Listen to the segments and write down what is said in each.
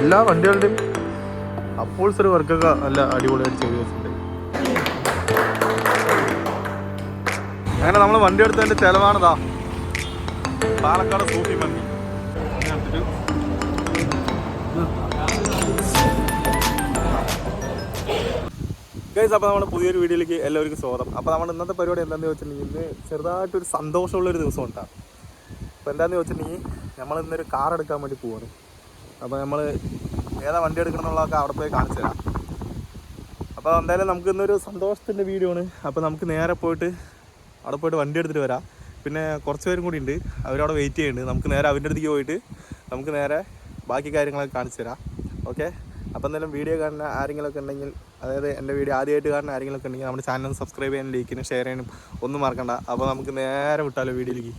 എല്ലാ വണ്ടികളുടെയും അപ്പോൾസറി വർക്കൊക്കെ നല്ല അടിപൊളിയായിട്ട് ചെയ്ത് വെച്ചിട്ടുണ്ട്. അങ്ങനെ നമ്മൾ വണ്ടി എടുത്തതിൻ്റെ ചിലവാണിതാ പാലക്കാട് സൂഫി മന്തി. ഗൈസ്, അപ്പോൾ നമ്മൾ പുതിയൊരു വീഡിയോയിലേക്ക് എല്ലാവർക്കും സ്വാഗതം. അപ്പോൾ നമ്മൾ ഇന്നത്തെ പരിപാടി എന്താണെന്ന് വെച്ചിട്ടുണ്ടെങ്കിൽ ഇന്ന് ചെറുതായിട്ടൊരു സന്തോഷമുള്ളൊരു ദിവസം ഉണ്ടാകും. അപ്പോൾ എന്താണെന്ന് വെച്ചിട്ടുണ്ടെങ്കിൽ നമ്മൾ ഇന്നൊരു കാർ എടുക്കാൻ വേണ്ടി പോവാണ്. അപ്പോൾ നമ്മൾ ഏതാ വണ്ടി എടുക്കണം എന്നുള്ളതൊക്കെ അവിടെ പോയി കാണിച്ചു തരാം. അപ്പോൾ എന്തായാലും നമുക്ക് ഇന്നൊരു സന്തോഷത്തിൻ്റെ വീഡിയോ ആണ്. അപ്പോൾ നമുക്ക് നേരെ പോയിട്ട് അവിടെ പോയിട്ട് വണ്ടി എടുത്തിട്ട് വരാം. പിന്നെ കുറച്ച് പേരും കൂടി ഉണ്ട്, അവരവിടെ വെയിറ്റ് ചെയ്യുന്നുണ്ട്. നമുക്ക് നേരെ അവരുടെ അടുത്തേക്ക് പോയിട്ട് നമുക്ക് നേരെ ബാക്കി കാര്യങ്ങളൊക്കെ കാണിച്ചു തരാം. ഓക്കെ, അപ്പോൾ എന്തായാലും വീഡിയോ കാണുന്ന ആരെങ്കിലുമൊക്കെ ഉണ്ടെങ്കിൽ, അതായത് എൻ്റെ വീഡിയോ ആദ്യമായിട്ട് കാണുന്ന ആരെങ്കിലുമൊക്കെ ഉണ്ടെങ്കിൽ നമ്മുടെ ചാനൽ സബ്സ്ക്രൈബ് ചെയ്യാനും ലൈക്ക് ചെയ്യാനും ഷെയർ ചെയ്യാനും ഒന്നും മറക്കണ്ട. അപ്പോൾ നമുക്ക് നേരെ വിട്ടാലോ വീഡിയോയിലേക്ക്.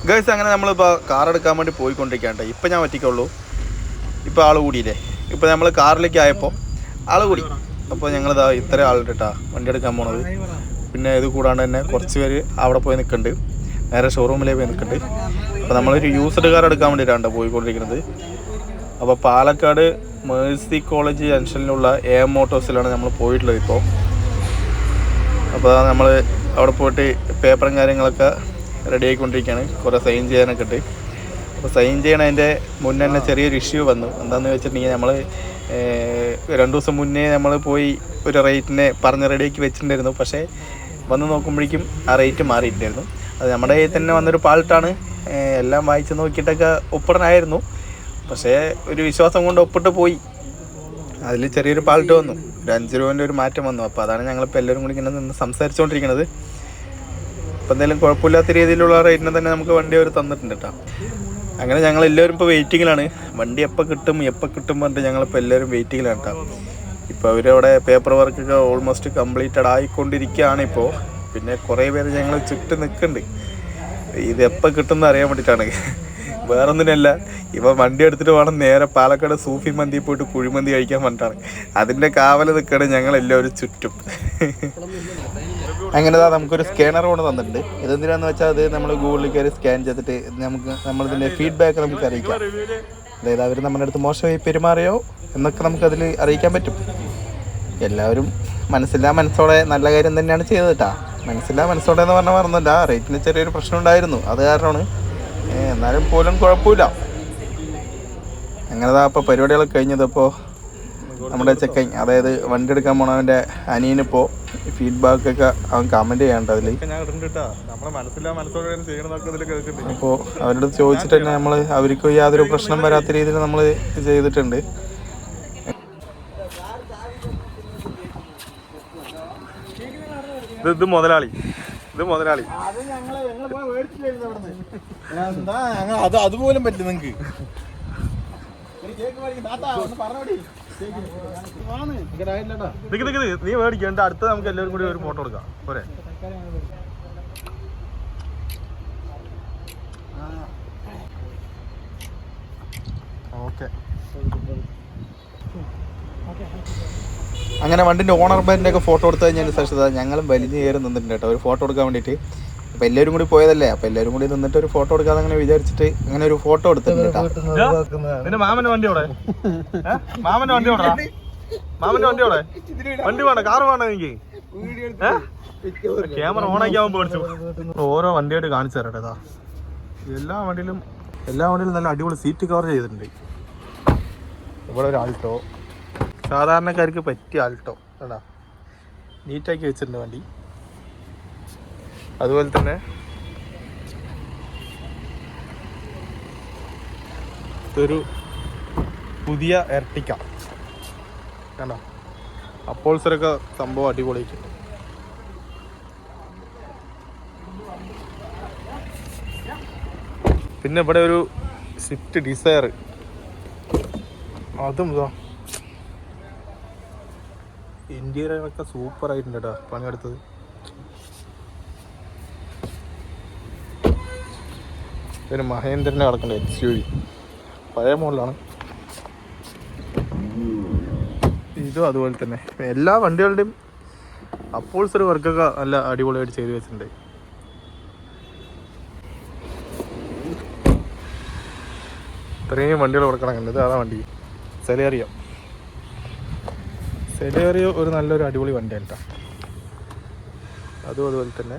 ഗൈസ്, അങ്ങനെ നമ്മളിപ്പോൾ കാർ എടുക്കാൻ വേണ്ടി പോയിക്കൊണ്ടിരിക്കുകയാണ്. ഇപ്പം ഞാൻ ഒറ്റയ്ക്കുള്ളൂ, ഇപ്പോൾ ആൾ കൂടിയില്ലേ. ഇപ്പോൾ നമ്മൾ കാറിലേക്ക് ആയപ്പോൾ ആൾ കൂടി. അപ്പോൾ ഞങ്ങളിതാ ഇത്ര ആളുണ്ട് കേട്ടോ വണ്ടി എടുക്കാൻ പോണത്. പിന്നെ ഇത് കൂടാണ്ട് തന്നെ കുറച്ച് പേര് അവിടെ പോയി നിൽക്കുന്നുണ്ട്, നേരെ ഷോറൂമിലേക്ക് പോയി നിൽക്കുന്നുണ്ട്. അപ്പോൾ നമ്മളൊരു യൂസ്ഡ് കാർ എടുക്കാൻ വേണ്ടിയിട്ടാണ് പോയിക്കൊണ്ടിരിക്കുന്നത്. അപ്പോൾ പാലക്കാട് മേഴ്സി കോളേജ് ജംഗ്ഷനിലുള്ള AM മോട്ടോഴ്സിലാണ് നമ്മൾ പോയിട്ടുള്ളത് ഇപ്പോൾ. അപ്പോൾ നമ്മൾ അവിടെ പോയിട്ട് പേപ്പറും കാര്യങ്ങളൊക്കെ റെഡി ആയിക്കൊണ്ടിരിക്കുകയാണ്. കുറേ സൈൻ ചെയ്യാനൊക്കെ ഉണ്ട്. അപ്പോൾ സൈൻ ചെയ്യണതിൻ്റെ മുന്നേ തന്നെ ചെറിയൊരു ഇഷ്യൂ വന്നു. എന്താണെന്ന് വെച്ചിട്ടുണ്ടെങ്കിൽ നമ്മൾ 2 ദിവസം മുന്നേ നമ്മൾ പോയി ഒരു റേറ്റിനെ പറഞ്ഞ് റെഡിയാക്കി വെച്ചിട്ടുണ്ടായിരുന്നു. പക്ഷേ വന്ന് നോക്കുമ്പോഴേക്കും ആ റേറ്റ് മാറിയിട്ടുണ്ടായിരുന്നു. അത് നമ്മുടെ കയ്യിൽ തന്നെ വന്നൊരു പാൾട്ടാണ്. എല്ലാം വായിച്ച് നോക്കിയിട്ടൊക്കെ ഒപ്പിടണമായിരുന്നു, പക്ഷേ ഒരു വിശ്വാസം കൊണ്ട് ഒപ്പിട്ട് പോയി. അതിൽ ചെറിയൊരു പാൾട്ട് വന്നു, ഒരു 5 രൂപേൻ്റെ ഒരു മാറ്റം വന്നു. അപ്പോൾ അതാണ് ഞങ്ങളിപ്പോൾ എല്ലാവരും കൂടി ഇങ്ങനെ നിന്ന് സംസാരിച്ചുകൊണ്ടിരിക്കുന്നത്. അപ്പോൾ എന്തായാലും കുഴപ്പമില്ലാത്ത രീതിയിലുള്ള റേറ്റിനെ തന്നെ നമുക്ക് വണ്ടി അവർ തന്നിട്ടുണ്ട് കേട്ടോ. അങ്ങനെ ഞങ്ങളെല്ലാവരും ഇപ്പോൾ വെയിറ്റിങ്ങിലാണ്. വണ്ടി എപ്പോൾ കിട്ടും പറഞ്ഞിട്ട് ഞങ്ങളിപ്പോൾ എല്ലാവരും വെയിറ്റിങ്ങിലാണ് കേട്ടോ. ഇപ്പോൾ അവരവിടെ പേപ്പർ വർക്കൊക്കെ ഓൾമോസ്റ്റ് കംപ്ലീറ്റഡ് ആയിക്കൊണ്ടിരിക്കുകയാണ് ഇപ്പോൾ. പിന്നെ കുറേ പേര് ഞങ്ങൾ ചുറ്റും നിൽക്കുന്നുണ്ട്, ഇത് എപ്പോൾ കിട്ടുമെന്ന് അറിയാൻ വേണ്ടിയിട്ടാണ്, വേറൊന്നിനല്ല. ഇപ്പം വണ്ടി എടുത്തിട്ട് വേണം നേരെ പാലക്കാട് സൂഫി മന്തി പോയിട്ട് കുഴിമന്തി കഴിക്കാൻ വേണ്ടിയിട്ടാണ്. അതിൻ്റെ കാവൽ നിൽക്കുകയാണ് ഞങ്ങളെല്ലാവരും ചുറ്റും. അങ്ങനെ നമുക്കൊരു സ്കാനർ കൊണ്ട് തന്നിട്ടുണ്ട്. ഇതെന്തിനാന്ന് വെച്ചാൽ അത് നമ്മൾ ഗൂഗിളിൽ കയറി സ്കാൻ ചെയ്തിട്ട് നമ്മളിതിൻ്റെ ഫീഡ്ബാക്ക് നമുക്ക് അറിയിക്കാം. അതായത് അവർ നമ്മുടെ അടുത്ത് മോശമായി പെരുമാറിയോ എന്നൊക്കെ നമുക്കതിൽ അറിയിക്കാൻ പറ്റും. എല്ലാവരും മനസ്സോടെ നല്ല കാര്യം തന്നെയാണ് ചെയ്തത് കേട്ടോ. മനസ്സോടെ എന്ന് പറഞ്ഞാൽ മറന്നില്ല, റേറ്റിന് ചെറിയൊരു പ്രശ്നം ഉണ്ടായിരുന്നു, അത് കാരണമാണ്. എന്നാലും പോലും കുഴപ്പമില്ല. അങ്ങനെ ഇപ്പോൾ പരിപാടികളൊക്കെ കഴിഞ്ഞതപ്പോൾ നമ്മുടെ ചെക്കൻ, അതായത് വണ്ടി എടുക്കാൻ പോണവൻ്റെ അനിയനിപ്പോൾ ഫീഡ്ബാക്കൊക്കെ അവൻ കമൻറ്റ് ചെയ്യാണ്ട് അതിൽ. അപ്പോൾ അവരുടെ ചോദിച്ചിട്ട് തന്നെ നമ്മൾ അവർക്ക് യാതൊരു പ്രശ്നം വരാത്ത രീതിയിൽ നമ്മൾ ചെയ്തിട്ടുണ്ട്. ഇത് മുതലാളി അതുപോലും പറ്റില്ല നിങ്ങൾക്ക്. നീ മേടിക്കണ്ട, അടുത്ത നമുക്ക് എല്ലാവരും കൂടി ഒരു ഫോട്ടോ എടുക്കാം പോരെ. ഓക്കെ, അങ്ങനെ വണ്ടിൻ്റെ ഓണർമാരിൻ്റെ ഒക്കെ ഫോട്ടോ എടുത്ത് കഴിഞ്ഞതിന് ശേഷം ഞങ്ങളും വലിഞ്ഞ് കയറി നിന്നിട്ടുണ്ട് കേട്ടോ ഒരു ഫോട്ടോ എടുക്കാൻ വേണ്ടിയിട്ട്. അപ്പോൾ എല്ലാവരും കൂടി പോയതല്ലേ, അപ്പോൾ എല്ലാവരും കൂടി നിന്നിട്ട് ഒരു ഫോട്ടോ എടുക്കാതെ അങ്ങനെ വിചാരിച്ചിട്ട് അങ്ങനെ ഒരു ഫോട്ടോ എടുത്തിട്ടുണ്ട് കേട്ടോ. മാമൻ്റെ വണ്ടിയോടെ വണ്ടി വേണം, കാറ് വേണം എനിക്ക്. ക്യാമറ ഓണാക്കി ആവാൻ പേടിച്ചു. ഓരോ വണ്ടിയായിട്ട് കാണിച്ചു തരട്ടെ. ഇതാ എല്ലാ വണ്ടിയിലും നല്ല അടിപൊളി സീറ്റ് കവർ ചെയ്തിട്ടുണ്ട്. ഇവിടെ ഒരു ആൾട്ടോ, സാധാരണക്കാർക്ക് പറ്റിയ ആൾട്ടോ കേട്ടാ, നീറ്റാക്കി വെച്ചിട്ടുണ്ട് വണ്ടി. അതുപോലെ തന്നെ ഒരു പുതിയ എർട്ടിക്ക കണ്ടോ, അപ്പോൾസറൊക്കെ സംഭവം അടിപൊളിയായിട്ടുണ്ട്. പിന്നെ ഇവിടെ ഒരു സ്വിഫ്റ്റ് ഡിസയർ, അതും ഇതാ ഇന്റീരിയറൊക്കെ സൂപ്പർ ആയിട്ടുണ്ട് കേട്ടോ പണിയെടുത്തത്. ഒരു മഹേന്ദ്രനെ കിടക്കേണ്ട SUV, പഴയ മോഡലാണ്. ഇതും അതുപോലെ തന്നെ എല്ലാ വണ്ടികളുടെയും അപ്പോൾസറി വർക്കൊക്കെ നല്ല അടിപൊളിയായിട്ട് ചെയ്ത് വെച്ചിട്ടുണ്ട്. ഇത്രയും വണ്ടികൾ ഇവിടെ കിടക്കുന്നുണ്ട്. ഇത് അതാ വണ്ടി, സെലേറിയോ. സെലേറിയോ ഒരു നല്ലൊരു അടിപൊളി വണ്ടിയാണ് കേട്ടോ. അതുപോലെ തന്നെ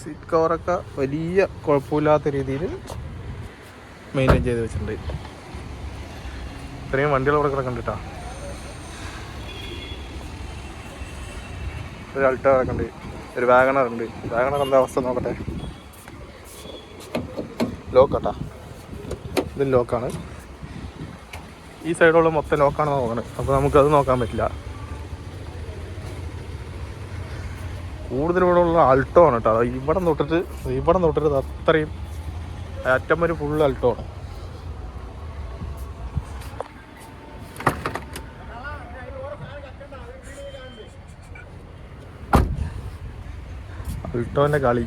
സീറ്റ് കവറൊക്കെ വലിയ കുഴപ്പമില്ലാത്ത രീതിയിൽ മെയിൻറ്റെയിൻ ചെയ്ത് വെച്ചിട്ടുണ്ട്. ഇത്രയും വണ്ടികൾ ഇവിടെ കിടക്കുന്നുണ്ട് കേട്ടോ. ഒരു അൾട്ടോ കിടക്കുന്നുണ്ട്, ഒരു വാഗണർ ഉണ്ട്. വാഗണർ എന്താ അവസ്ഥ നോക്കട്ടെ. ലോക്കാട്ടാ, ഇത് ലോക്കാണ്. ഈ സൈഡുള്ള മൊത്തം ലോക്കാണെന്ന് നോക്കണം. അപ്പോൾ നമുക്കത് നോക്കാൻ പറ്റില്ല. കൂടുതൽ ഇവിടെ ഉള്ള അൾട്ടോ ആണ് കേട്ടോ. ഇവിടെ തൊട്ടിട്ട് അത്രയും അറ്റം വരെ ഫുള്ള് അൾട്ടോ ആണ്. അൾട്ടോന്റെ കളി.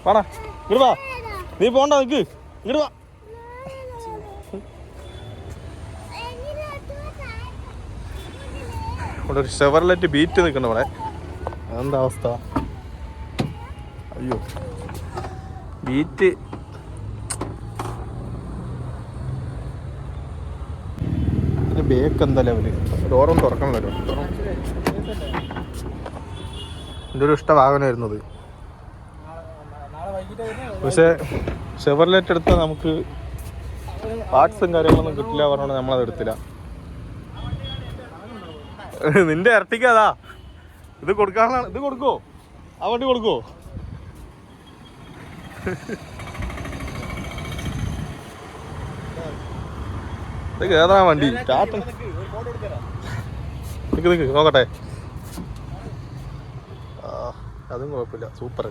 വാടാ ഇങ്ങോട്ട് വാ, നീ പോണ്ട, നിക്ക് ഇങ്ങോട്ട് വാ. ഇവിടെ ഒരു ഷെവർലെറ്റ് ബീറ്റ് നിൽക്കണം ഇവിടെ. അതെന്താ അവസ്ഥ? അയ്യോ, ബീറ്റ് ബേക്ക് എന്താ ലെവല്. ഡോറൊന്നും തുറക്കണമല്ലോ. എൻ്റെ ഒരു ഇഷ്ട വാഹനമായിരുന്നത്. പക്ഷേ ഷെവർലെറ്റ് എടുത്താൽ നമുക്ക് പാർട്സും കാര്യങ്ങളൊന്നും കിട്ടില്ല പറഞ്ഞോണ്ട് നമ്മളത് എടുത്തില്ല. നിന്റെ ഇരട്ടിക്കാതാ ഇത് കൊടുക്കാനാണ്. ഇത് കൊടുക്കോ? ആ വണ്ടി കൊടുക്കോ? ഇത് കേറാ വണ്ടി. നിക്ക് നോക്കട്ടെ. അതും കുഴപ്പമില്ല, സൂപ്പർ.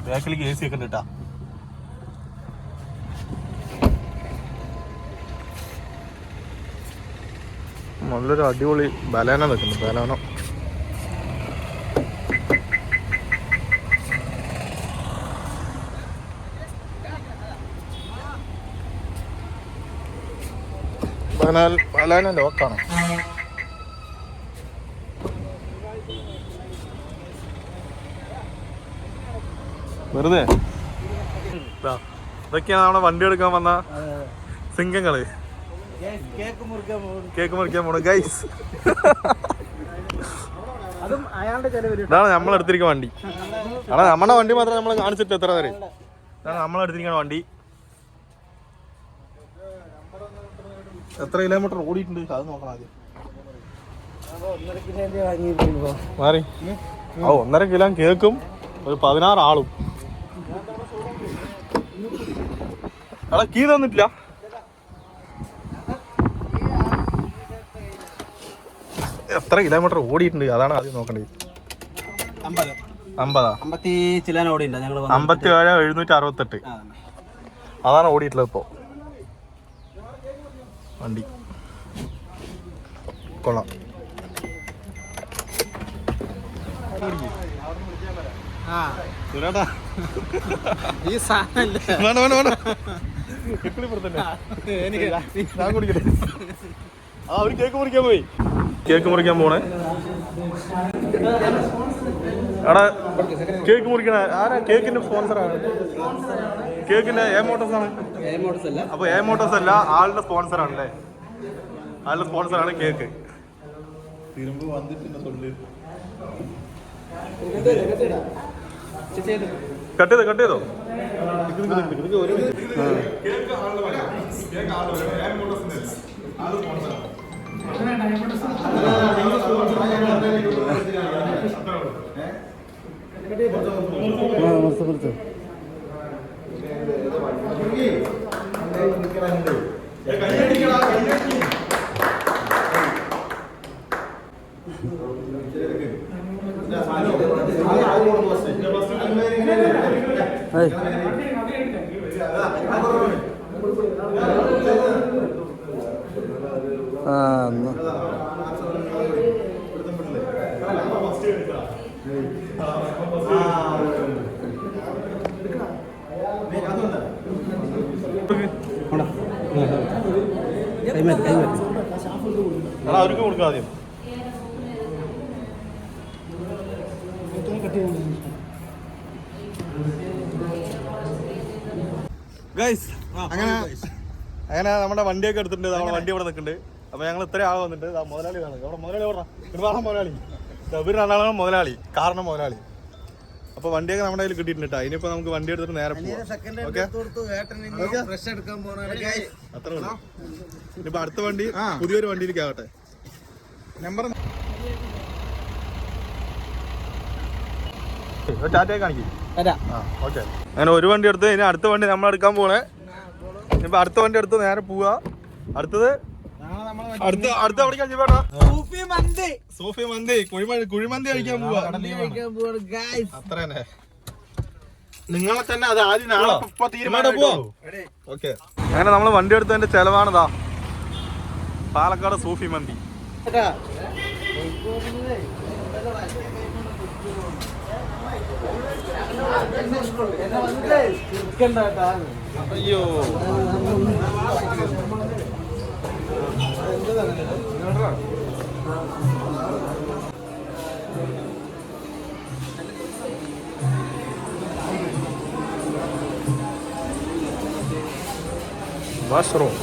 ബാക്കിലേക്ക് AC ഒക്കെ ഉണ്ട് കേട്ടാ. നല്ലൊരു അടിപൊളി ബലാന നിൽക്കുന്നു. ബലാന ബലാന ലോക്കാണ്. വെറുതെ ഇതൊക്കെയാണ് നമ്മുടെ വണ്ടി എടുക്കാൻ വന്ന സിംഗങ്ങള്. കേക്ക് മുറിക്കാൻ പോണു ഗൈസ്. ഇതാണ് നമ്മളെടുത്തിരിക്കുന്ന വണ്ടി. നമ്മുടെ വണ്ടി മാത്രം നമ്മൾ കാണിച്ചിട്ട് എത്ര പേര്. ഇതാണ് നമ്മളെടുത്തിരിക്കുന്ന വണ്ടി. എത്ര കിലോമീറ്റർ ഓടിയിട്ടുണ്ട് അത് നോക്കണം ആദ്യം. മാറി 1.5 കിലോ കേക്കും ഒരു 16 ആളും. എടാ കീ തന്നിട്ടില്ല. എത്ര കിലോമീറ്റർ ഓടിയിട്ടുണ്ട് അതാണ് ആദ്യം നോക്കേണ്ടത്. 57,768 അതാണ് ഓടിയിട്ടുള്ളത് ഇപ്പോൾ വണ്ടി. കൊള്ളാം. അവര് കേക്ക് മുറിക്കാൻ പോയി. കേക്ക് മുറിക്കാൻ പോണേ. അവിടെ കേക്ക് മുറിക്കണ ആരാ? കേക്കിന്റെ സ്പോൺസറാണ്. കേക്കിന്റെ എ മോട്ടോഴ്സ് ആണ്. അപ്പൊ എ മോട്ടോഴ്സ് അല്ല, ആളുടെ സ്പോൺസറാണല്ലേ. ആളുടെ സ്പോൺസറാണ് കേക്ക്. തിരുമ്പ് വന്നിട്ടുണ്ട്. കട്ട് ചെയ്തോ? അവർക്ക് കൊടുക്കാം ആദ്യം. ഗൈസ് അങ്ങനെ നമ്മുടെ വണ്ടിയൊക്കെ എടുത്തിട്ടുണ്ട്. നമ്മുടെ വണ്ടി ഇവിടെ നിൽക്കുന്നുണ്ട്. അപ്പൊ ഞങ്ങൾ ഇത്ര ആൾ വന്നിട്ട് മുതലാളി വേണം. അവിടെ മുതലാളി പറഞ്ഞ മുതലാളി ഇവര് രണ്ടാളാണ് മുതലാളി, കാരണം മുതലാളി. അപ്പൊ വണ്ടിയൊക്കെ നമ്മുടെ കയ്യിൽ കിട്ടിയിട്ടുണ്ട്. അതിനിപ്പോ നമുക്ക് വണ്ടി എടുത്തിട്ട് നേരെ പോവാം. അത്ര ഇനിയിപ്പോ അടുത്ത വണ്ടി പുതിയൊരു വണ്ടിയിലേക്ക് ആകട്ടെ. നമ്പർ ടാറ്റയെ കാണിക്കും. ഓക്കെ, അങ്ങനെ ഒരു വണ്ടി എടുത്ത് ഇനി അടുത്ത വണ്ടി നമ്മൾ എടുക്കാൻ പോണേ. ഇനിയിപ്പോ അടുത്ത വണ്ടി എടുത്ത് നേരെ പോവാ. അടുത്തത് അടുത്ത എവിടേക്കാ ജീവേട്ടാ? സൂഫി മന്തി കുഴിമന്തി കഴിക്കാൻ പോവാ. അത്ര തന്നെ. നിങ്ങളെ തന്നെ അത് ആദ്യം തീരുമാനം പോവാ. ഓക്കെ, അങ്ങനെ നമ്മള് വണ്ടി എടുത്തതിന്റെ ചെലവാണിതാ പാലക്കാട് സൂഫി മന്തി. അയ്യോ മഷ്റൂം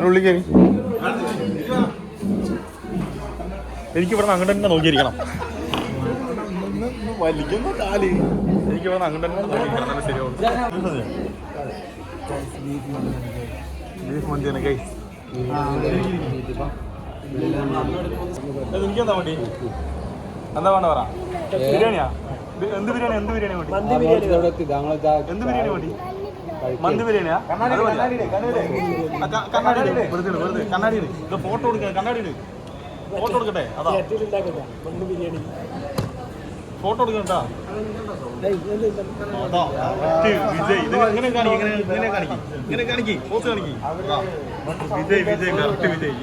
ഉള്ളിക്കേരി. എനിക്ക് ഇവിടെ അങ്ങോട്ട് തന്നെ നോക്കിയിരിക്കണം. വലിക്കുമ്പോ കാല് എനിക്ക് ഇവിടെ അങ്ങോട്ട് തന്നെ നോക്കിയിരിക്കണം. നല്ല ശരിയാവും. ബീഫ് മന്തിയാണ് ഗൈസ്. എനിക്കെന്താ വേണ്ടി? എന്താ വേണ്ട പറ. ബിരിയാണിയാ? എന്ത് ബിരിയാണി? എന്ത് ബിരിയാണി വേണ്ടി? എന്ത് ബിരിയാണി വേണ്ടി? മന്തി ബിരിയാണിയാ? കണ്ണാടി വെറുതെ കണ്ണാടി ഇത് ഫോട്ടോ എടുക്കാം. കണ്ണാടി ഫോട്ടോ എടുക്കട്ടെ. അതാ ഫോട്ടോ എടുക്കണ്ടാ. വിജയ് ഇത് ഇങ്ങനെ കാണിക്കും. ഇങ്ങനെ കാണിക്കും. പോസ് കാണിക്കും. വിജയ് കറക്റ്റ് വിജയ്.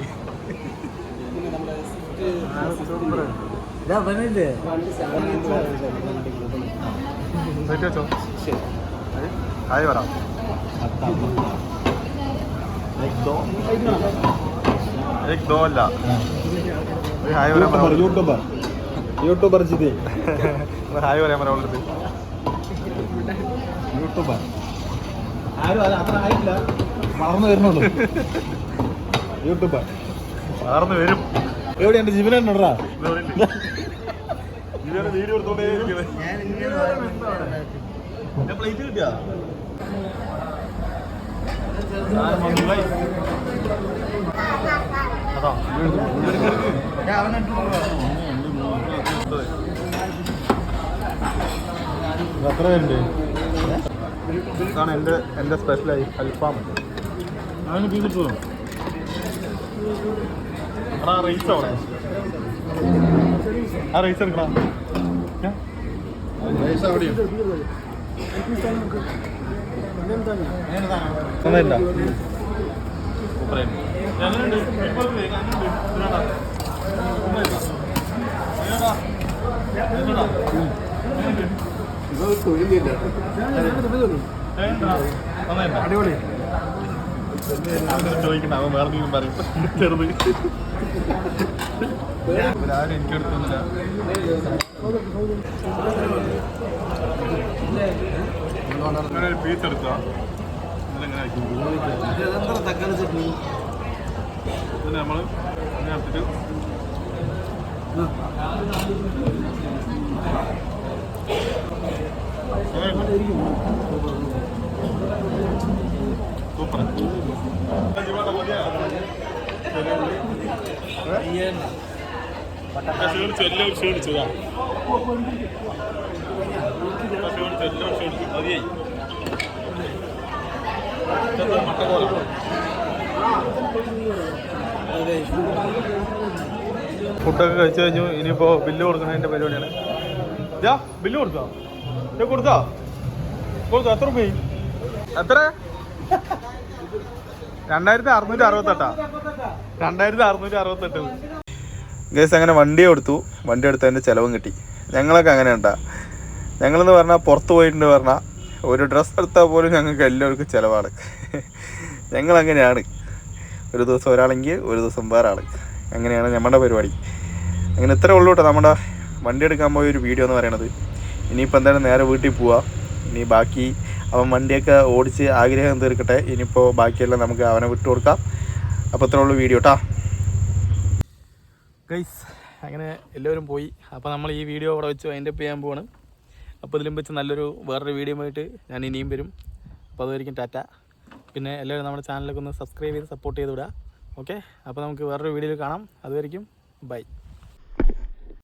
ഹായ് പറ. അല്ല യൂട്യൂബർ ജിതേ ഹായ് പറയാൻ പറയാനുള്ളത്. യൂട്യൂബർ ആരും അത്ര ആയിട്ടില്ല, വളർന്നു വരുന്നുള്ളൂ. യൂട്യൂബർ വളർന്നു വരും. എവിടെ എന്റെ ജീവനുണ്ടാ? ജീവനെ വീഡിയോ എടുത്തോണ്ടേ പ്ലേറ്റ് കിട്ടിയാ? അതാ എത്ര പേരുണ്ട്? ഇതാണ് എൻ്റെ സ്പെഷ്യലായി അൽഫാം. അതിന് പീസ് കിട്ടുമോ? എടാ റൈസ് അവിടെ. ആ റൈസ് എടുക്കണം. റൈസ് അവിടെയോ? ഒന്നുമില്ല. അടിപൊളി ചോദിക്കണ്ട. അവൻ വേറെ എന്തെങ്കിലും പറയും. ചെറുത് ആരും എനിക്കെടുക്കുന്നില്ല. അങ്ങനെ ഒരു പീസ് എടുക്കുക. തക്കാളി ചട്നി ഇതിന് നമ്മൾ ഇങ്ങനെ എടുത്തിട്ട് സൂപ്പർ. ക്ഷീണിച്ചതാ മതിയായി. ഫുഡൊക്കെ കഴിച്ചു കഴിഞ്ഞു. ഇനിയിപ്പോ ബില്ല് കൊടുക്കുന്നതിന്റെ പരിപാടിയാണ്. ബില്ല് കൊടുത്തോ? കൊടുത്തോ? എത്ര രൂപ? എത്ര? 2668. 2668. ഗൈസ് അങ്ങനെ വണ്ടി എടുത്തതിൻ്റെ ചിലവും കിട്ടി. ഞങ്ങളൊക്കെ അങ്ങനെ ഉണ്ടാ. ഞങ്ങളെന്ന് പറഞ്ഞാൽ പുറത്ത് പോയിട്ടുണ്ട് പറഞ്ഞാൽ ഒരു ഡ്രസ്സ് എടുത്താൽ പോലും ഞങ്ങൾക്ക് എല്ലാവർക്കും ചിലവാണ്. ഞങ്ങളങ്ങനെയാണ്. ഒരു ദിവസം ഒരാളെങ്കിൽ ഒരു ദിവസം വേറെ ആൾ, അങ്ങനെയാണ് നമ്മുടെ പരിപാടി. അങ്ങനെ ഇത്രേ ഉള്ളൂ കേട്ടോ നമ്മുടെ വണ്ടി എടുക്കാൻ പോയ ഒരു വീഡിയോ എന്ന് പറയണത്. ഇനിയിപ്പോൾ എന്തായാലും നേരെ വീട്ടിൽ പോവാം. ഇനി ബാക്കി അവൻ വണ്ടിയൊക്കെ ഓടിച്ച് ആഗ്രഹം തീർക്കട്ടെ. ഇനിയിപ്പോൾ ബാക്കിയെല്ലാം നമുക്ക് അവനെ വിട്ടു കൊടുക്കാം. അപ്പോൾ ഇത്രേ ഉള്ളൂ വീഡിയോ കേട്ടോ ഗൈസ്. അങ്ങനെ എല്ലാവരും പോയി. അപ്പോൾ നമ്മൾ ഈ വീഡിയോ അവിടെ വെച്ച് അതിൻ്റെ ചെയ്യാൻ പോവാണ്. അപ്പോൾ ഇതിലും വെച്ച് വേറൊരു വീഡിയോ ആയിട്ട് ഞാൻ ഇനിയും വരും. അപ്പോൾ അതുവരെയും ടാറ്റ. പിന്നെ എല്ലാവരും നമ്മുടെ ചാനലൊക്കെ ഒന്ന് സബ്സ്ക്രൈബ് ചെയ്ത് സപ്പോർട്ട് ചെയ്ത് വിടുക. ഓക്കെ, അപ്പോൾ നമുക്ക് വേറൊരു വീഡിയോയിൽ കാണാം. അതുവരെയും ബൈ.